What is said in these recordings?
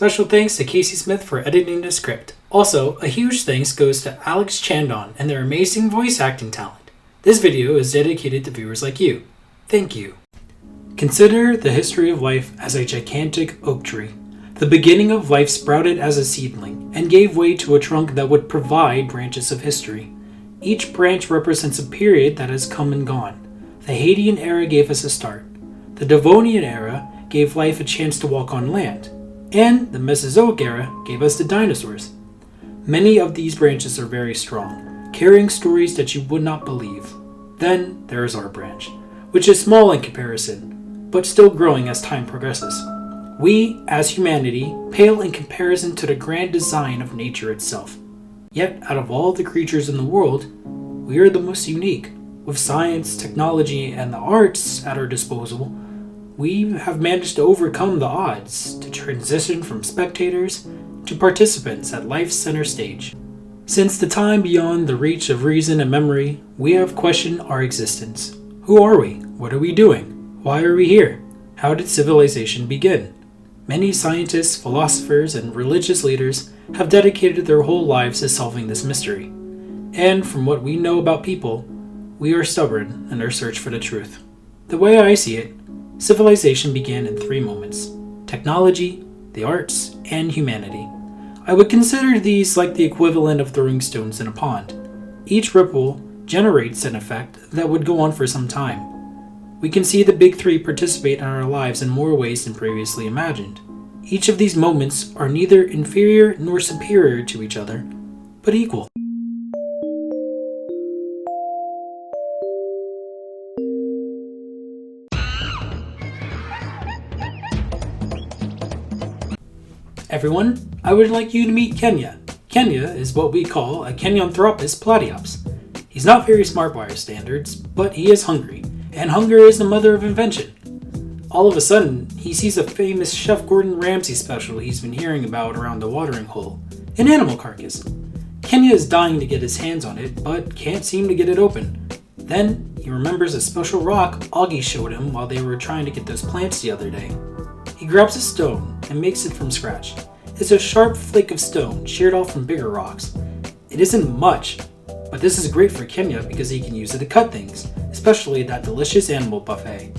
Special thanks to Casey Smith for editing the script. Also, a huge thanks goes to Alex Chandon and their amazing voice acting talent. This video is dedicated to viewers like you. Thank you. Consider the history of life as a gigantic oak tree. The beginning of life sprouted as a seedling and gave way to a trunk that would provide branches of history. Each branch represents a period that has come and gone. The Hadean era gave us a start. The Devonian era gave life a chance to walk on land. And the Mesozoic era gave us the dinosaurs. Many of these branches are very strong, carrying stories that you would not believe. Then there is our branch, which is small in comparison, but still growing as time progresses. We, as humanity, pale in comparison to the grand design of nature itself. Yet, out of all the creatures in the world, we are the most unique. With science, technology, and the arts at our disposal, we have managed to overcome the odds to transition from spectators to participants at life's center stage. Since the time beyond the reach of reason and memory, we have questioned our existence. Who are we? What are we doing? Why are we here? How did civilization begin? Many scientists, philosophers, and religious leaders have dedicated their whole lives to solving this mystery. And from what we know about people, we are stubborn in our search for the truth. The way I see it, civilization began in 3 moments: technology, the arts, and humanity. I would consider these like the equivalent of throwing stones in a pond. Each ripple generates an effect that would go on for some time. We can see the big 3 participate in our lives in more ways than previously imagined. Each of these moments are neither inferior nor superior to each other, but equal. Everyone, I would like you to meet Kenya. Kenya is what we call a Kenyanthropus platyops. He's not very smart by our standards, but he is hungry, and hunger is the mother of invention. All of a sudden, he sees a famous Chef Gordon Ramsay special he's been hearing about around the watering hole, an animal carcass. Kenya is dying to get his hands on it, but can't seem to get it open. Then, he remembers a special rock Augie showed him while they were trying to get those plants the other day. He grabs a stone and makes it from scratch. It's a sharp flake of stone sheared off from bigger rocks. It isn't much, but this is great for Kenya because he can use it to cut things, especially that delicious animal buffet.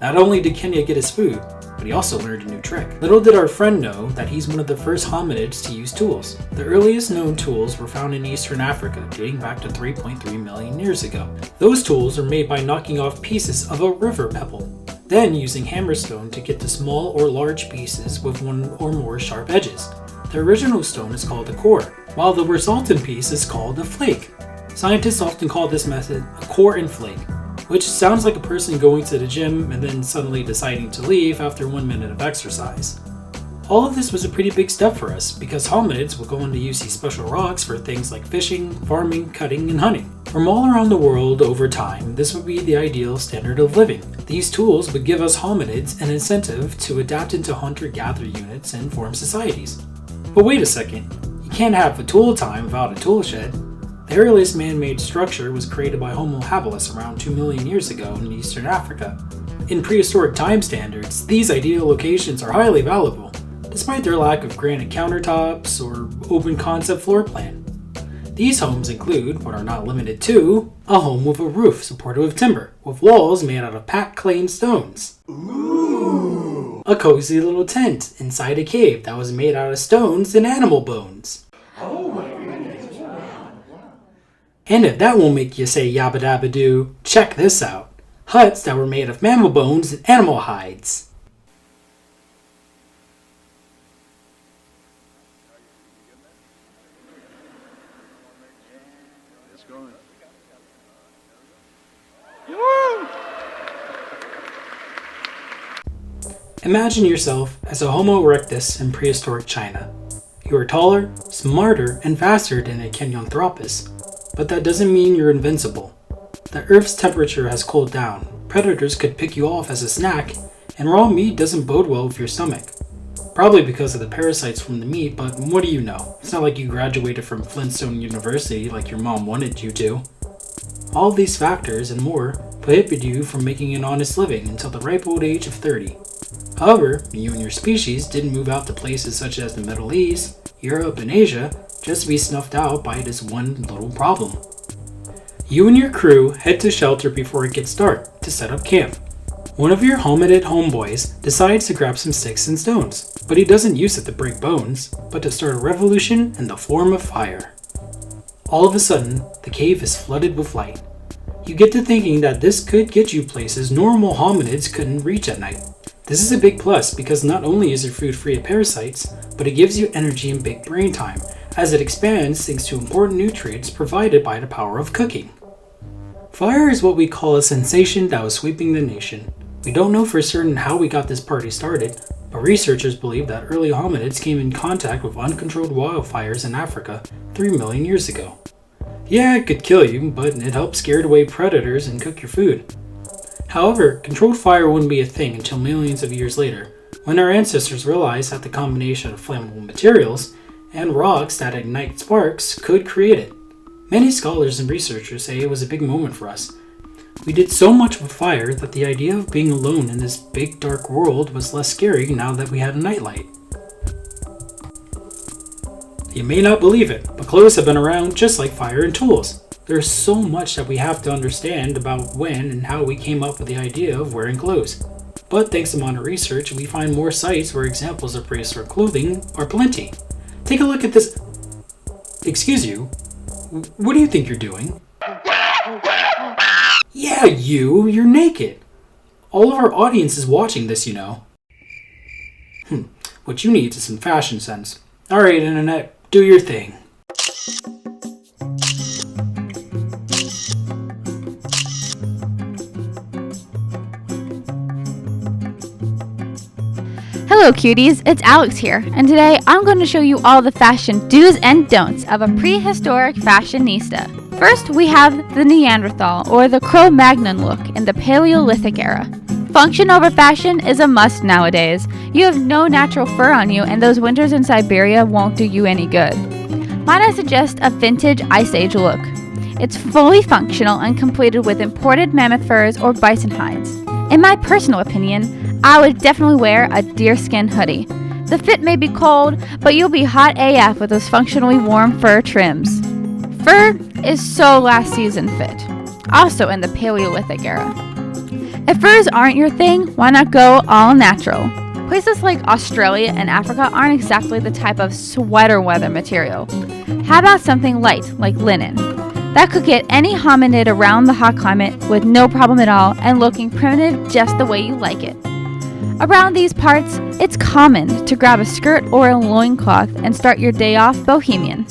Not only did Kenya get his food, but he also learned a new trick. Little did our friend know that he's one of the first hominids to use tools. The earliest known tools were found in Eastern Africa, dating back to 3.3 million years ago. Those tools are made by knocking off pieces of a river pebble, then using hammerstone to get the small or large pieces with 1 or more sharp edges. The original stone is called a core, while the resultant piece is called a flake. Scientists often call this method a core and flake, which sounds like a person going to the gym and then suddenly deciding to leave after 1 minute of exercise. All of this was a pretty big step for us because hominids would go on to use these special rocks for things like fishing, farming, cutting, and hunting. From all around the world over time, this would be the ideal standard of living. These tools would give us hominids an incentive to adapt into hunter-gatherer units and form societies. But wait a second, you can't have a tool time without a tool shed. The earliest man-made structure was created by Homo habilis around 2 million years ago in Eastern Africa. In prehistoric time standards, these ideal locations are highly valuable, despite their lack of granite countertops or open concept floor plan. These homes include, but are not limited to, a home with a roof supported with timber, with walls made out of packed clay and stones. Ooh. A cozy little tent inside a cave that was made out of stones and animal bones. Oh my goodness. And if that won't make you say yabba dabba doo, check this out. Huts that were made of mammal bones and animal hides. Imagine yourself as a Homo erectus in prehistoric China. You are taller, smarter, and faster than a Kenyanthropus, but that doesn't mean you're invincible. The Earth's temperature has cooled down, predators could pick you off as a snack, and raw meat doesn't bode well with your stomach. Probably because of the parasites from the meat, but what do you know? It's not like you graduated from Flintstone University like your mom wanted you to. All of these factors and more prohibit you from making an honest living until the ripe old age of 30. However, you and your species didn't move out to places such as the Middle East, Europe, and Asia just to be snuffed out by this one little problem. You and your crew head to shelter before it gets dark to set up camp. One of your hominid homeboys decides to grab some sticks and stones, but he doesn't use it to break bones, but to start a revolution in the form of fire. All of a sudden, the cave is flooded with light. You get to thinking that this could get you places normal hominids couldn't reach at night. This is a big plus because not only is your food free of parasites, but it gives you energy and big brain time, as it expands thanks to important nutrients provided by the power of cooking. Fire is what we call a sensation that was sweeping the nation. We don't know for certain how we got this party started, but researchers believe that early hominids came in contact with uncontrolled wildfires in Africa 3 million years ago. Yeah, it could kill you, but it helped scare away predators and cook your food. However, controlled fire wouldn't be a thing until millions of years later, when our ancestors realized that the combination of flammable materials and rocks that ignite sparks could create it. Many scholars and researchers say it was a big moment for us. We did so much with fire that the idea of being alone in this big dark world was less scary now that we had a nightlight. You may not believe it, but clothes have been around just like fire and tools. There's so much that we have to understand about when and how we came up with the idea of wearing clothes. But thanks to modern research, we find more sites where examples of prehistoric clothing are plenty. Take a look at this. Excuse you, what do you think you're doing? Yeah, you're naked. All of our audience is watching this, you know. What you need is some fashion sense. Alright, internet, do your thing. Hello cuties, it's Alex here, and today I'm going to show you all the fashion do's and don'ts of a prehistoric fashionista. First, we have the Neanderthal, or the Cro-Magnon look in the Paleolithic era. Function over fashion is a must nowadays. You have no natural fur on you, and those winters in Siberia won't do you any good. Might I suggest a vintage Ice Age look? It's fully functional and completed with imported mammoth furs or bison hides. In my personal opinion, I would definitely wear a deerskin hoodie. The fit may be cold, but you'll be hot AF with those functionally warm fur trims. Fur is so last season fit, also in the Paleolithic era. If furs aren't your thing, why not go all natural? Places like Australia and Africa aren't exactly the type of sweater weather material. How about something light, like linen? That could get any hominid around the hot climate with no problem at all and looking primitive just the way you like it. Around these parts, it's common to grab a skirt or a loincloth and start your day off bohemian.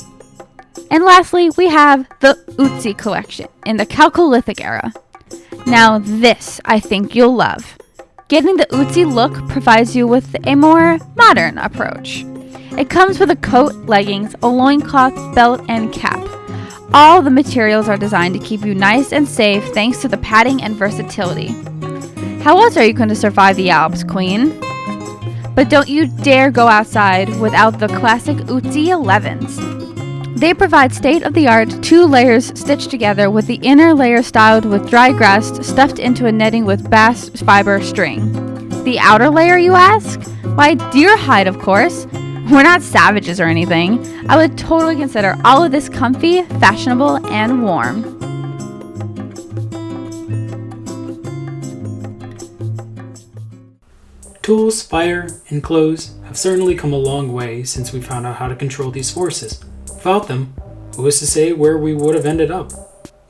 And lastly, we have the Utsi collection in the Chalcolithic era. Now this, I think you'll love. Getting the Utsi look provides you with a more modern approach. It comes with a coat, leggings, a loincloth, belt, and cap. All the materials are designed to keep you nice and safe thanks to the padding and versatility. How else are you going to survive the Alps, Queen? But don't you dare go outside without the classic Utsi 11s. They provide state-of-the-art 2 layers stitched together with the inner layer styled with dry grass stuffed into a netting with bast fiber string. The outer layer, you ask? Why, deer hide, of course. We're not savages or anything. I would totally consider all of this comfy, fashionable, and warm. Tools, fire, and clothes have certainly come a long way since we found out how to control these forces. Without them, who is to say where we would have ended up?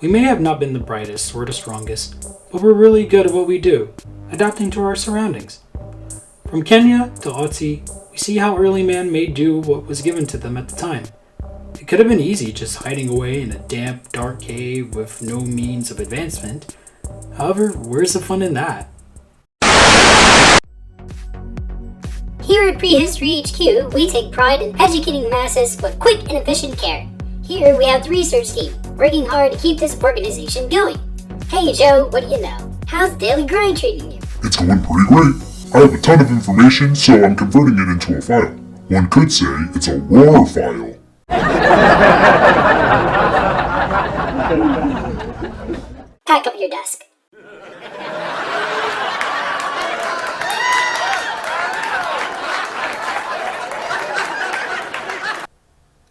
We may have not been the brightest or the strongest, but we're really good at what we do, adapting to our surroundings. From Kenya to Otzi, we see how early man made do what was given to them at the time. It could have been easy just hiding away in a damp, dark cave with no means of advancement. However, where's the fun in that? Here at Prehistory HQ, we take pride in educating the masses with quick and efficient care. Here we have the research team, working hard to keep this organization going. Hey Joe, what do you know? How's daily grind treating you? It's going pretty great. I have a ton of information, so I'm converting it into a file. One could say it's a war file. Pack up your desk.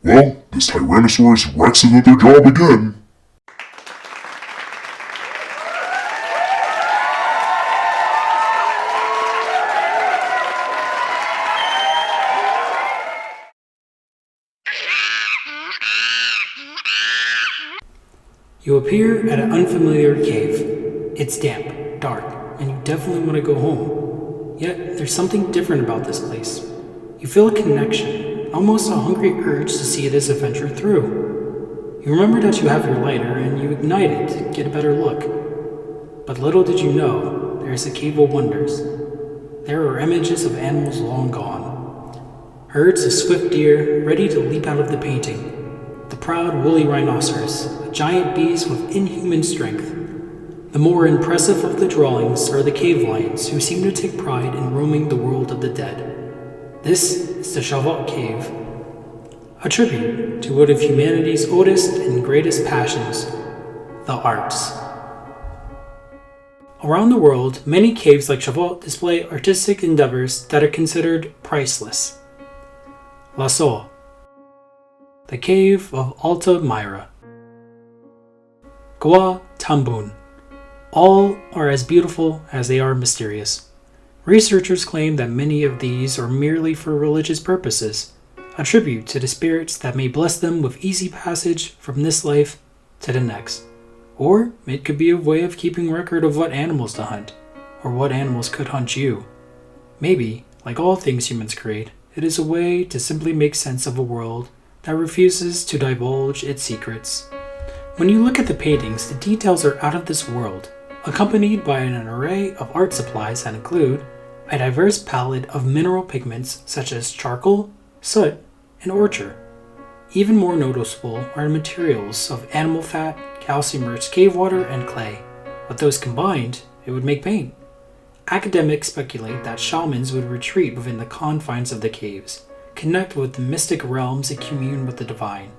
Well, this Tyrannosaurus Rex is at their job again. You appear at an unfamiliar cave. It's damp, dark, and you definitely want to go home. Yet, there's something different about this place. You feel a connection, almost a hungry urge to see this adventure through. You remember that you have your lighter and you ignite it to get a better look. But little did you know, there is a cave of wonders. There are images of animals long gone. Herds of swift deer ready to leap out of the painting. The proud woolly rhinoceros, a giant beast with inhuman strength. The more impressive of the drawings are the cave lions who seem to take pride in roaming the world of the dead. This is the Shenandoah Cave, a tribute to one of humanity's oldest and greatest passions, the arts. Around the world, many caves like Shenandoah display artistic endeavors that are considered priceless. La Soul, the Cave of Alta Myra. Gua Tambun. All are as beautiful as they are mysterious. Researchers claim that many of these are merely for religious purposes, a tribute to the spirits that may bless them with easy passage from this life to the next. Or it could be a way of keeping record of what animals to hunt, or what animals could hunt you. Maybe, like all things humans create, it is a way to simply make sense of a world that refuses to divulge its secrets. When you look at the paintings, the details are out of this world, accompanied by an array of art supplies that include a diverse palette of mineral pigments such as charcoal, soot, and ochre. Even more noticeable are the materials of animal fat, calcium-rich cave water, and clay. With those combined, it would make paint. Academics speculate that shamans would retreat within the confines of the caves, connect with the mystic realms and commune with the divine.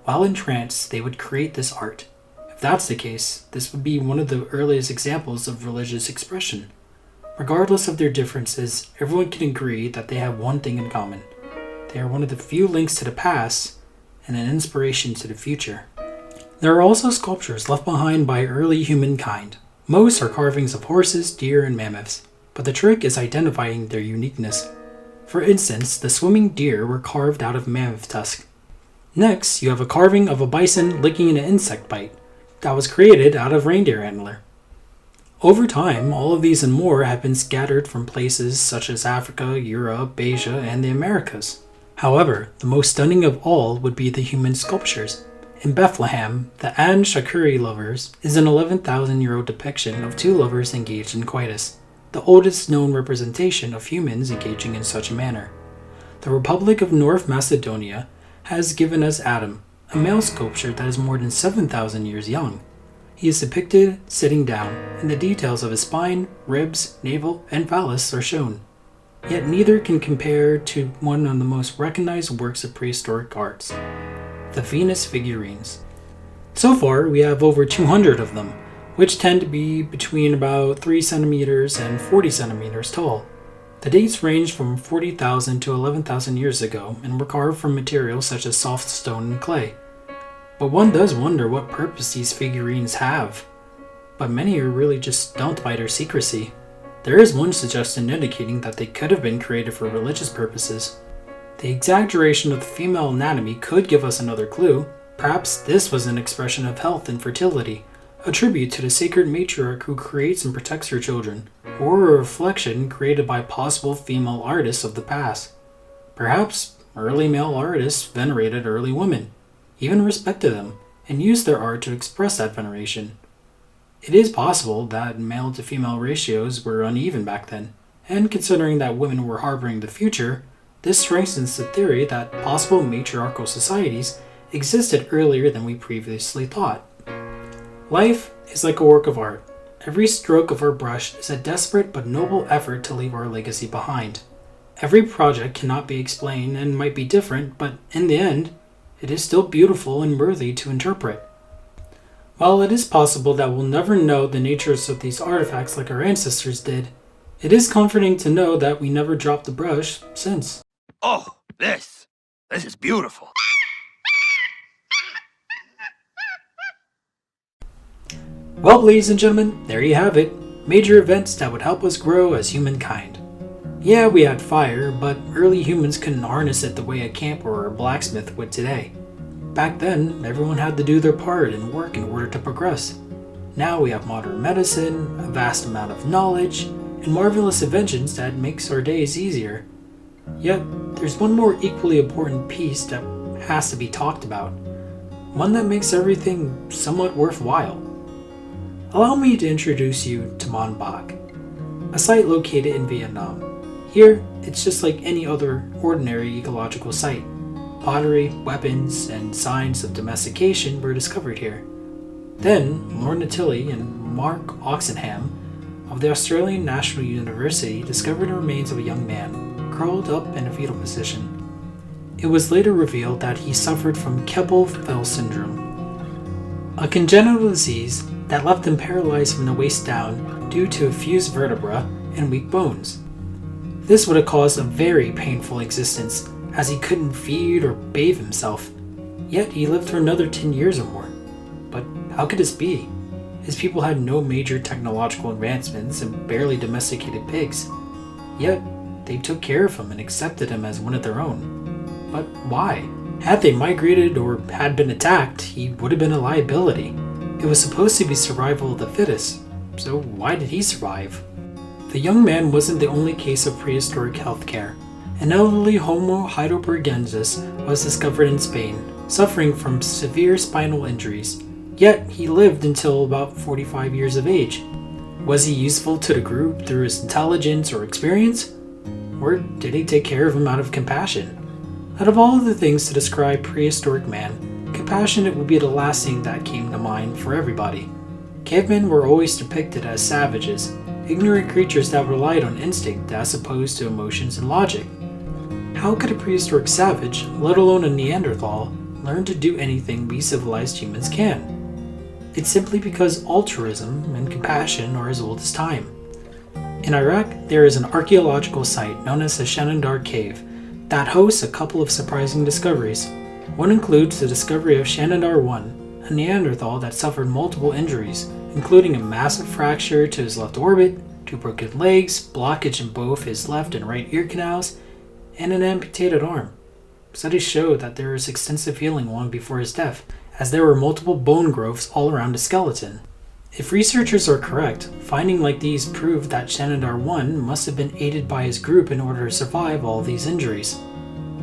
While in trance, they would create this art. If that's the case, this would be one of the earliest examples of religious expression. Regardless of their differences, everyone can agree that they have one thing in common. They are one of the few links to the past and an inspiration to the future. There are also sculptures left behind by early humankind. Most are carvings of horses, deer, and mammoths, but the trick is identifying their uniqueness. For instance, the swimming deer were carved out of mammoth tusk. Next, you have a carving of a bison licking an insect bite that was created out of reindeer antler. Over time, all of these and more have been scattered from places such as Africa, Europe, Asia, and the Americas. However, the most stunning of all would be the human sculptures. In Bethlehem, the An Shakuri lovers is an 11,000-year-old depiction of two lovers engaged in coitus, the oldest known representation of humans engaging in such a manner. The Republic of North Macedonia has given us Adam, a male sculpture that is more than 7,000 years young. He is depicted sitting down, and the details of his spine, ribs, navel, and phallus are shown. Yet neither can compare to one of the most recognized works of prehistoric arts, the Venus Figurines. So far, we have over 200 of them, which tend to be between about 3 centimeters and 40 centimeters tall. The dates range from 40,000 to 11,000 years ago and were carved from materials such as soft stone and clay. But one does wonder what purpose these figurines have. But many are really just stumped by their secrecy. There is one suggestion indicating that they could have been created for religious purposes. The exaggeration of the female anatomy could give us another clue. Perhaps this was an expression of health and fertility, a tribute to the sacred matriarch who creates and protects her children, or a reflection created by possible female artists of the past. Perhaps early male artists venerated early women, even respected them, and used their art to express that veneration. It is possible that male to female ratios were uneven back then, and considering that women were harboring the future, this strengthens the theory that possible matriarchal societies existed earlier than we previously thought. Life is like a work of art. Every stroke of our brush is a desperate but noble effort to leave our legacy behind. Every project cannot be explained and might be different, but in the end, it is still beautiful and worthy to interpret. While it is possible that we'll never know the natures of these artifacts like our ancestors did, it is comforting to know that we never dropped the brush since. Oh, this is beautiful. Well, ladies and gentlemen, there you have it. Major events that would help us grow as humankind. Yeah, we had fire, but early humans couldn't harness it the way a camper or a blacksmith would today. Back then, everyone had to do their part and work in order to progress. Now we have modern medicine, a vast amount of knowledge, and marvelous inventions that makes our days easier. Yet, there's one more equally important piece that has to be talked about. One that makes everything somewhat worthwhile. Allow me to introduce you to Mon Bac, a site located in Vietnam. Here, it's just like any other ordinary ecological site. Pottery, weapons, and signs of domestication were discovered here. Then, Lorna Tilley and Mark Oxenham of the Australian National University discovered the remains of a young man, curled up in a fetal position. It was later revealed that he suffered from Kebble-Fell syndrome, a congenital disease that left him paralyzed from the waist down due to a fused vertebra and weak bones. This would have caused a very painful existence, as he couldn't feed or bathe himself, yet he lived for another 10 years or more. But how could this be? His people had no major technological advancements and barely domesticated pigs, yet they took care of him and accepted him as one of their own. But why? Had they migrated or had been attacked, he would have been a liability. It was supposed to be survival of the fittest, so why did he survive? The young man wasn't the only case of prehistoric healthcare. An elderly Homo heidelbergensis was discovered in Spain, suffering from severe spinal injuries, yet he lived until about 45 years of age. Was he useful to the group through his intelligence or experience? Or did he take care of him out of compassion? Out of all of the things to describe prehistoric man, compassionate would be the last thing that came to mind for everybody. Cavemen were always depicted as savages, ignorant creatures that relied on instinct as opposed to emotions and logic. How could a prehistoric savage, let alone a Neanderthal, learn to do anything we civilized humans can? It's simply because altruism and compassion are as old as time. In Iraq, there is an archaeological site known as the Shenandoah Cave that hosts a couple of surprising discoveries. One includes the discovery of Shenandoah 1, a Neanderthal that suffered multiple injuries, including a massive fracture to his left orbit, 2 broken legs, blockage in both his left and right ear canals, and an amputated arm. Studies show that there is extensive healing long before his death, as there were multiple bone growths all around the skeleton. If researchers are correct, findings like these prove that Shenandoah 1 must have been aided by his group in order to survive all these injuries.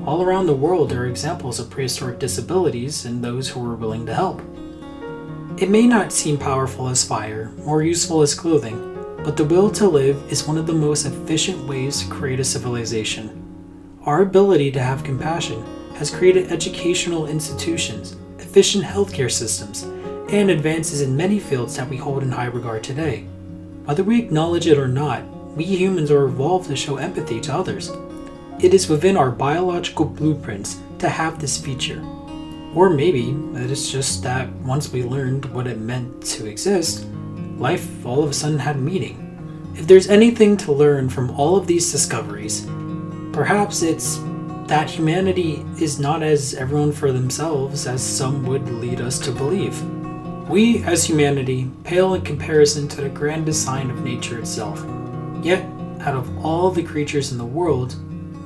All around the world there are examples of prehistoric disabilities and those who were willing to help. It may not seem powerful as fire or useful as clothing, but the will to live is one of the most efficient ways to create a civilization. Our ability to have compassion has created educational institutions, efficient healthcare systems, and advances in many fields that we hold in high regard today. Whether we acknowledge it or not, we humans are evolved to show empathy to others. It is within our biological blueprints to have this feature. Or maybe it is just that once we learned what it meant to exist, life all of a sudden had meaning. If there's anything to learn from all of these discoveries, perhaps it's that humanity is not as everyone for themselves as some would lead us to believe. We, as humanity, pale in comparison to the grand design of nature itself. Yet, out of all the creatures in the world,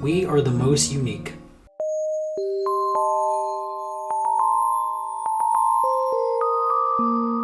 we are the most unique.